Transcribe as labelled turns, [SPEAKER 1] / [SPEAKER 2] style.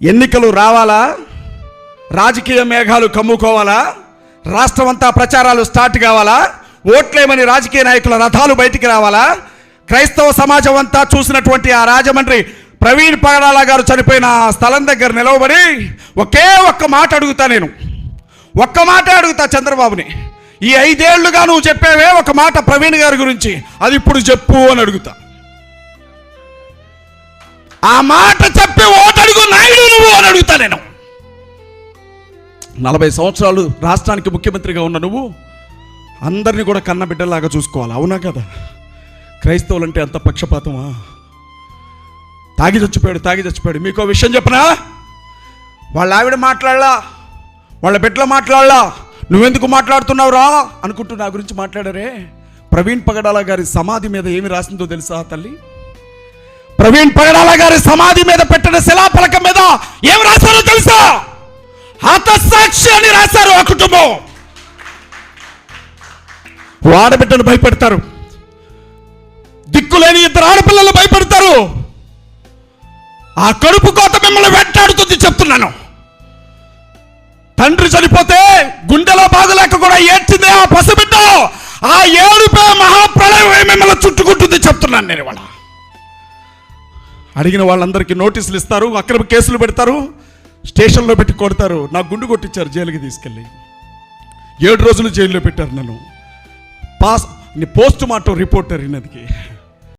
[SPEAKER 1] ఎన్నికలు రావాలా, రాజకీయ మేఘాలు కమ్ముకోవాలా, రాష్ట్రం అంతా ప్రచారాలు స్టార్ట్ కావాలా, ఓట్లేమని రాజకీయ నాయకుల రథాలు బయటికి రావాలా, క్రైస్తవ సమాజం అంతా చూసినటువంటి ఆ రాజమండ్రి ప్రవీణ్ పగడాల గారు చనిపోయిన స్థలం దగ్గర నిలవబడి ఒకే ఒక్క మాట అడుగుతా, నేను ఒక్క మాట అడుగుతా చంద్రబాబుని, ఈ 5 ఏళ్లుగా నువ్వు చెప్పేవే ఒక మాట ప్రవీణ్ గారి గురించి, అది ఇప్పుడు చెప్పు అని అడుగుతా. ఆ మాట చెప్పి ఓటడుగు నాయుడు నువ్వు అని అడుగుతా నేను. 40 సంవత్సరాలు రాష్ట్రానికి ముఖ్యమంత్రిగా ఉన్న నువ్వు అందరినీ కూడా కన్నబిడ్డలాగా చూసుకోవాలి, అవునా కదా? క్రైస్తవులంటే అంత పక్షపాతమా? తాగి చచ్చిపోయాడు. మీకో విషయం చెప్పనా? వాళ్ళ ఆవిడ మాట్లాడలా, వాళ్ళ బిడ్డలు మాట్లాడలా, నువ్వెందుకు మాట్లాడుతున్నావు రా అనుకుంటూ నా గురించి మాట్లాడారే. ప్రవీణ్ పగడాల గారి సమాధి మీద ఏమి రాసిందో తెలుసా తల్లి? ప్రవీణ్ పగడాల గారి సమాధి మీద పెట్టిన శిలాఫలకం మీద ఏమి రాశారో తెలుసా? హతసాక్షి అని రాశారు. ఆ కుటుంబం ఆడబిడ్డను భయపెడతారు, దిక్కులేని 2 ఆడపిల్లలు భయపెడతారు. ఆ కడుపు కోత మిమ్మల్ని వెంటాడుతుంది చెప్తున్నాను. తండ్రి చనిపోతే గుండెలో బాగులేక కూడా ఏడ్చింది ఆ పసిబిడ్డ. ఆ ఏడుపే మహాప్రళయం మిమ్మల్ని చుట్టుకుంటుంది చెప్తున్నాను నేను. ఇవాళ అడిగిన వాళ్ళందరికీ నోటీసులు ఇస్తారు, అక్రమ కేసులు పెడతారు, స్టేషన్లో పెట్టి కొడతారు. నా గుండు కొట్టించారు, జైలుకి తీసుకెళ్ళి 7 రోజులు జైల్లో పెట్టారు నన్ను. Post mortem reporter ఇన్నదికి.